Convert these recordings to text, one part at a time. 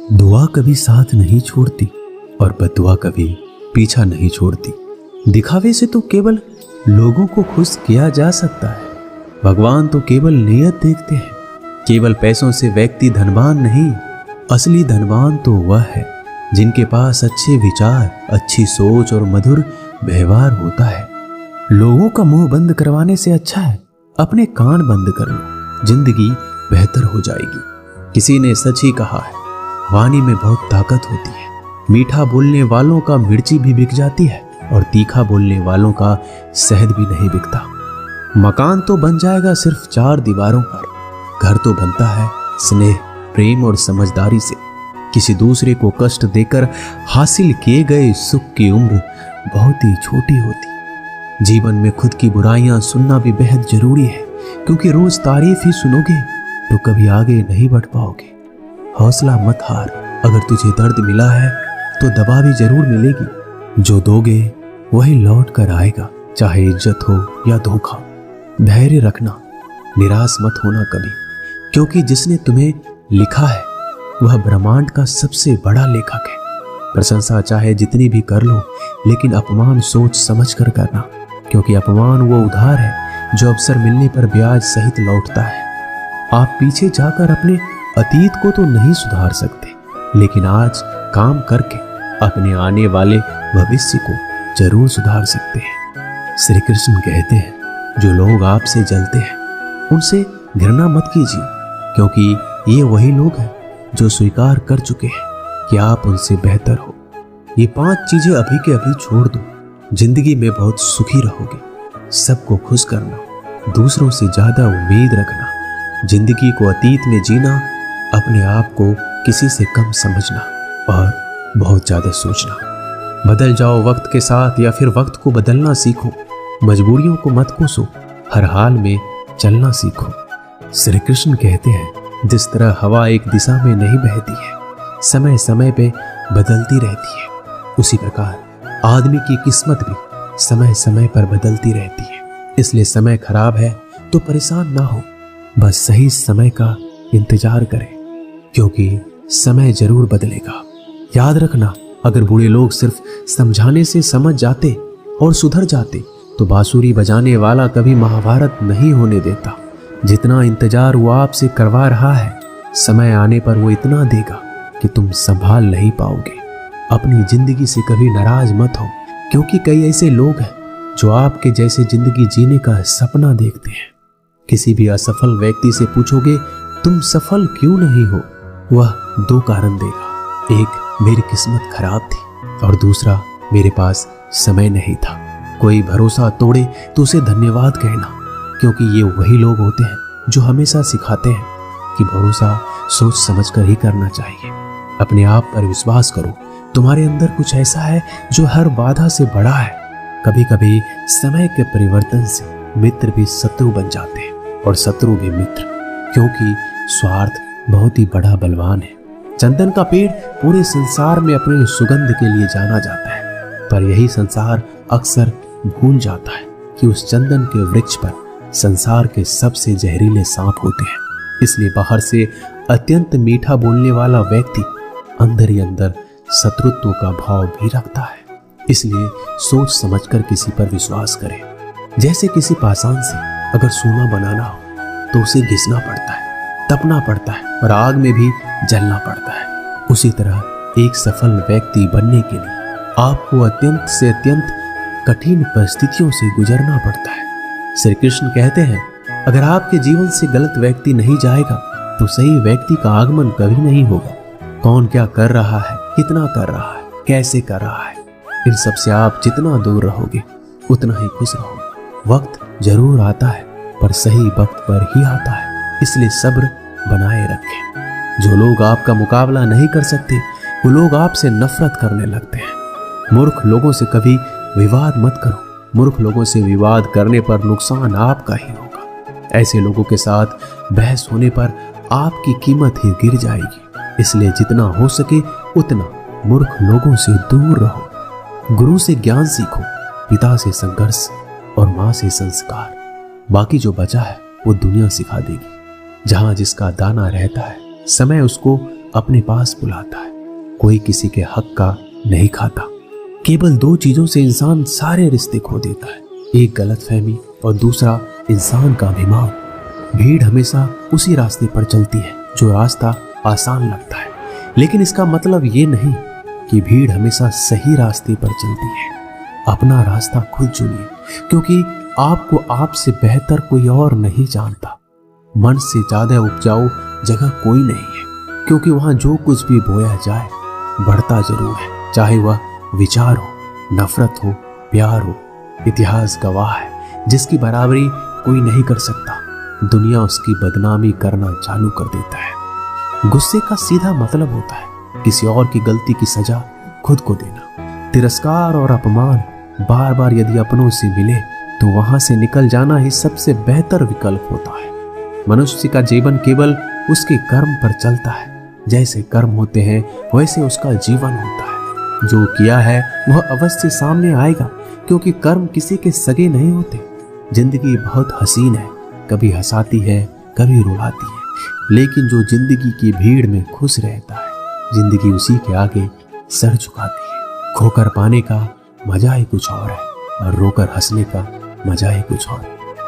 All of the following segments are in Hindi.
दुआ कभी साथ नहीं छोड़ती और बददुआ कभी पीछा नहीं छोड़ती। दिखावे से तो केवल लोगों को खुश किया जा सकता है। भगवान तो केवल नियत देखते हैं। केवल पैसों से व्यक्ति धनवान नहीं, असली धनवान तो वह है जिनके पास अच्छे विचार, अच्छी सोच और मधुर व्यवहार होता है। लोगों का मुंह बंद करवाने से अच्छा है अपने कान बंद कर लो, जिंदगी बेहतर हो जाएगी। किसी ने सच ही कहा है, वाणी में बहुत ताकत होती है। मीठा बोलने वालों का मिर्ची भी बिक जाती है और तीखा बोलने वालों का शहद भी नहीं बिकता। मकान तो बन जाएगा सिर्फ 4 दीवारों पर, घर तो बनता है स्नेह, प्रेम और समझदारी से। किसी दूसरे को कष्ट देकर हासिल किए गए सुख की उम्र बहुत ही छोटी होती। जीवन में खुद की बुराइयां सुनना भी बेहद जरूरी है, क्योंकि रोज तारीफ ही सुनोगे तो कभी आगे नहीं बढ़ पाओगे। हौसला मत हार, अगर तुझे दर्द मिला है तो दवा भी जरूर मिलेगी। जो दोगे वही लौट कर आएगा, चाहे इज्जत हो या धोखा। धैर्य रखना, निराश मत होना कभी, क्योंकि जिसने तुम्हें लिखा है वह ब्रह्मांड का सबसे बड़ा लेखक है। प्रशंसा चाहे जितनी भी कर लो, लेकिन अपमान सोच समझ कर करना, क्योंकि अपमान वो उधार है जो अवसर मिलने पर ब्याज सहित लौटता है। आप पीछे जाकर अपने अतीत को तो नहीं सुधार सकते, लेकिन आज काम करके अपने आने वाले भविष्य को जरूर सुधार सकते हैं। श्री कृष्ण कहते हैं, जो लोग आपसे जलते हैं उनसे घृणा मत कीजिए, क्योंकि ये वही लोग हैं जो स्वीकार कर चुके हैं कि आप उनसे बेहतर हो। ये 5 चीजें अभी के अभी छोड़ दो, जिंदगी में बहुत सुखी रहोगे। सबको खुश करना, दूसरों से ज्यादा उम्मीद रखना, जिंदगी को अतीत में जीना, अपने आप को किसी से कम समझना और बहुत ज्यादा सोचना। बदल जाओ वक्त के साथ या फिर वक्त को बदलना सीखो। मजबूरियों को मत कोसो, हर हाल में चलना सीखो। श्री कृष्ण कहते हैं, जिस तरह हवा एक दिशा में नहीं बहती है, समय समय पे बदलती रहती है, उसी प्रकार आदमी की किस्मत भी समय समय पर बदलती रहती है। इसलिए समय खराब है तो परेशान ना हो, बस सही समय का इंतजार करें, क्योंकि समय जरूर बदलेगा। याद रखना, अगर बुरे लोग सिर्फ समझाने से समझ जाते और सुधर जाते तो बांसुरी बजाने वाला कभी महाभारत नहीं होने देता। जितना इंतजार वो आपसे करवा रहा है, समय आने पर वो इतना देगा कि तुम संभाल नहीं पाओगे। अपनी जिंदगी से कभी नाराज मत हो, क्योंकि कई ऐसे लोग हैं जो आपके जैसे जिंदगी जीने का सपना देखते हैं। किसी भी असफल व्यक्ति से पूछोगे तुम सफल क्यों नहीं हो, वह 2 कारण देगा। एक, मेरी किस्मत खराब थी, और दूसरा, मेरे पास समय नहीं था। कोई भरोसा तोड़े तो उसे धन्यवाद कहना, क्योंकि ये वही लोग होते हैं जो हमेशा सिखाते हैं कि भरोसा सोच समझ कर ही करना चाहिए। अपने आप पर विश्वास करो, तुम्हारे अंदर कुछ ऐसा है जो हर बाधा से बड़ा है। कभी कभी समय के परिवर्तन से मित्र भी शत्रु बन जाते हैं और शत्रु भी मित्र, क्योंकि स्वार्थ बहुत ही बड़ा बलवान है। चंदन का पेड़ पूरे संसार में अपने सुगंध के लिए जाना जाता है, पर यही संसार अक्सर भूल जाता है कि उस चंदन के वृक्ष पर संसार के सबसे जहरीले सांप होते हैं। इसलिए बाहर से अत्यंत मीठा बोलने वाला व्यक्ति अंदर ही अंदर शत्रुत्व का भाव भी रखता है। इसलिए सोच समझकर किसी पर विश्वास करें। जैसे किसी पाषाण से अगर सोना बनाना हो तो उसे घिसना पड़ता है, तपना पड़ता है और आग में भी जलना पड़ता है। उसी तरह एक सफल व्यक्ति बनने के लिए आपको अत्यंत से अत्यंत कठिन परिस्थितियों से गुजरना पड़ता है। श्री कृष्ण कहते हैं, अगर आपके जीवन से गलत व्यक्ति नहीं जाएगा तो सही व्यक्ति का आगमन कभी नहीं होगा। कौन क्या कर रहा है, कितना कर रहा है, कैसे कर रहा है, इन सब से आप जितना दूर रहोगे उतना ही खुश रहोगे। वक्त जरूर आता है, पर सही वक्त पर ही आता है, इसलिए सब्र बनाए रखें। जो लोग आपका मुकाबला नहीं कर सकते वो लोग आपसे नफरत करने लगते हैं। मूर्ख लोगों से कभी विवाद मत करो, मूर्ख लोगों से विवाद करने पर नुकसान आपका ही होगा। ऐसे लोगों के साथ बहस होने पर आपकी कीमत ही गिर जाएगी। इसलिए जितना हो सके उतना मूर्ख लोगों से दूर रहो। गुरु से ज्ञान सीखो, पिता से संघर्ष और माँ से संस्कार। बाकी जो बचा है वो दुनिया सिखा देगी। जहां जिसका दाना रहता है समय उसको अपने पास बुलाता है, कोई किसी के हक का नहीं खाता। केवल दो चीजों से इंसान सारे रिश्ते खो देता है, एक गलतफहमी और दूसरा इंसान का अभिमान। भीड़ हमेशा उसी रास्ते पर चलती है जो रास्ता आसान लगता है, लेकिन इसका मतलब ये नहीं कि भीड़ हमेशा सही रास्ते पर चलती है। अपना रास्ता खुद चुनिए, क्योंकि आपको आपसे बेहतर कोई और नहीं जानता। मन से ज्यादा उपजाऊ जगह कोई नहीं है, क्योंकि वहां जो कुछ भी बोया जाए बढ़ता जरूर है, चाहे वह विचार हो, नफरत हो, प्यार हो। इतिहास गवाह है, जिसकी बराबरी कोई नहीं कर सकता, दुनिया उसकी बदनामी करना चालू कर देता है। गुस्से का सीधा मतलब होता है किसी और की गलती की सजा खुद को देना। तिरस्कार और अपमान बार बार यदि अपनों से मिले तो वहां से निकल जाना ही सबसे बेहतर विकल्प होता है। मनुष्य का जीवन केवल उसके कर्म पर चलता है। जैसे कर्म होते हैं वैसे उसका जीवन होता है। जो किया है वह अवश्य सामने आएगा, क्योंकि कर्म किसी के सगे नहीं होते। जिंदगी बहुत हसीन है, कभी हंसाती है, कभी रुलाती है, लेकिन जो जिंदगी की भीड़ में खुश रहता है, जिंदगी उसी के आगे सर झुकाती है। खोकर पाने का मजा ही कुछ और है और रोकर हंसने का मजा ही कुछ और।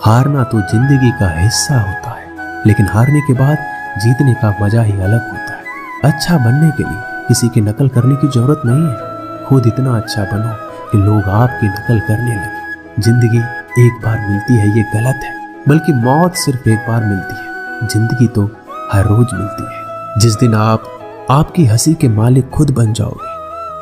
हारना तो जिंदगी का हिस्सा होता है, लेकिन हारने के बाद जीतने का मजा ही अलग होता है। अच्छा बनने के लिए किसी की नकल करने की जरूरत नहीं है, खुद इतना अच्छा बनो कि लोग आपकी नकल करने लगे। जिंदगी एक बार मिलती है ये गलत है, बल्कि मौत सिर्फ एक बार मिलती है। जिंदगी तो हर रोज मिलती है। जिस दिन आप आपकी हंसी के मालिक खुद बन जाओगे,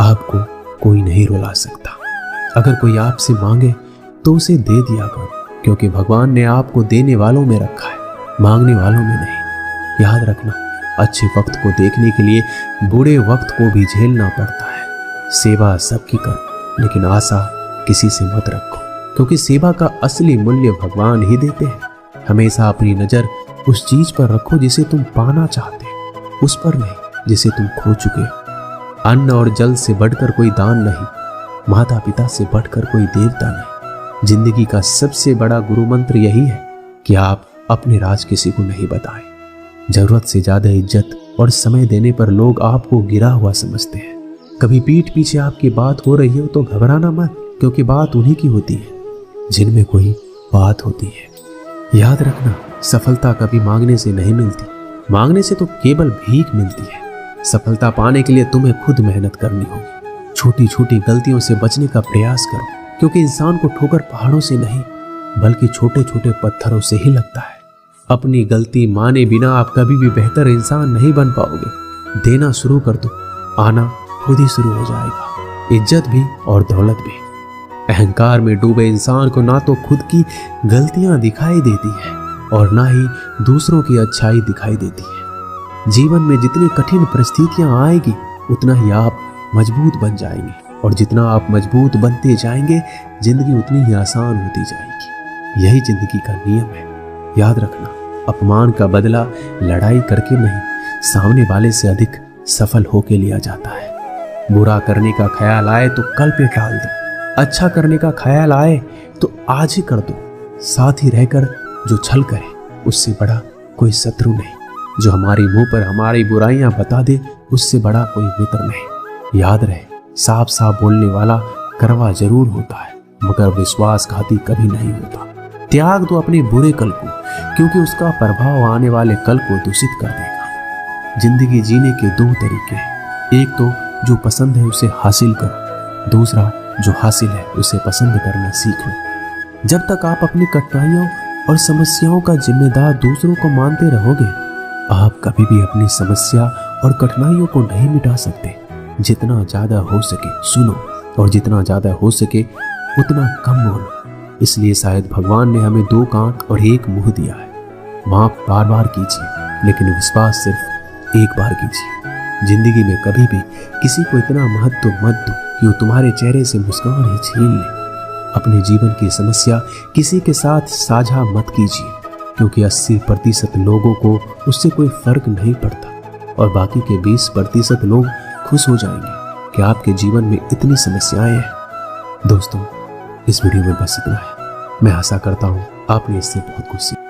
आपको कोई नहीं रुला सकता। अगर कोई आपसे मांगे तो उसे दे दिया करो, क्योंकि भगवान ने आपको देने वालों में रखा है, मांगने वालों में नहीं। याद रखना, अच्छे वक्त को देखने के लिए बुरे वक्त को भी झेलना पड़ता है। सेवा सबकी करो, लेकिन आशा किसी से मत रखो, क्योंकि सेवा का असली मूल्य भगवान ही देते हैं। हमेशा अपनी नजर उस चीज पर रखो जिसे तुम पाना चाहते हो, उस पर नहीं जिसे तुम खो चुके हो। अन्न और जल से बढ़कर कोई दान नहीं, माता पिता से बढ़कर कोई देवता नहीं। जिंदगी का सबसे बड़ा गुरु मंत्र यही है कि आप अपने राज किसी को नहीं बताएं। जरूरत से ज्यादा इज्जत और समय देने पर लोग आपको गिरा हुआ समझते हैं। कभी पीठ पीछे आपकी बात हो रही हो तो घबराना मत, क्योंकि बात उन्हीं की होती है जिनमें कोई बात होती है। याद रखना, सफलता कभी मांगने से नहीं मिलती, मांगने से तो केवल भीख मिलती है। सफलता पाने के लिए तुम्हें खुद मेहनत करनी होगी। छोटी छोटी गलतियों से बचने का प्रयास करो, क्योंकि इंसान को ठोकर पहाड़ों से नहीं बल्कि छोटे छोटे पत्थरों से ही लगता है। अपनी गलती माने बिना आप कभी भी बेहतर इंसान नहीं बन पाओगे। देना शुरू कर दो, आना खुद ही शुरू हो जाएगा, इज्जत भी और दौलत भी। अहंकार में डूबे इंसान को ना तो खुद की गलतियां दिखाई देती है और ना ही दूसरों की अच्छाई दिखाई देती है। जीवन में जितनी कठिन परिस्थितियां आएगी उतना ही आप मजबूत बन जाएंगे, और जितना आप मजबूत बनते जाएंगे जिंदगी उतनी ही आसान होती जाएगी। यही जिंदगी का नियम है। याद रखना, अपमान का बदला लड़ाई करके नहीं, सामने वाले से अधिक सफल होके लिया जाता है। बुरा करने का ख्याल आए तो कल पे टाल दो, अच्छा करने का ख्याल आए तो आज ही कर दो। साथ ही रहकर जो छल करे उससे बड़ा कोई शत्रु नहीं। जो हमारे मुंह पर हमारी बुराइयां बता दे उससे बड़ा कोई मित्र नहीं। याद रहे, साफ साफ बोलने वाला कड़वा जरूर होता है, मगर विश्वासघाती कभी नहीं होता। त्याग दो अपने बुरे कल को, क्योंकि उसका प्रभाव आने वाले कल को दूषित कर देगा। जिंदगी जीने के दो तरीके हैं, एक तो जो पसंद है उसे हासिल करो, दूसरा जो हासिल है उसे पसंद करना सीख लो। जब तक आप अपनी कठिनाइयों और समस्याओं का जिम्मेदार दूसरों को मानते रहोगे, आप कभी भी अपनी समस्या और कठिनाइयों को नहीं मिटा सकते। जितना ज्यादा हो सके सुनो, और जितना ज्यादा हो सके उतना कम बोलो। इसलिए शायद भगवान ने हमें दो कान और एक मुंह दिया है। माफ बार बार कीजिए, लेकिन विश्वास सिर्फ एक बार कीजिए। जिंदगी में कभी भी किसी को इतना महत्व मत दो कि वो तुम्हारे चेहरे से मुस्कान ही छीन ले। अपने जीवन की समस्या किसी के साथ साझा मत कीजिए, क्योंकि 80% लोगों को उससे कोई फर्क नहीं पड़ता, और बाकी के 20% लोग खुश हो जाएंगे कि आपके जीवन में इतनी समस्याएं हैं। दोस्तों, इस वीडियो में बस इतना है। मैं आशा करता हूँ आपने इससे बहुत कुछ सीखा।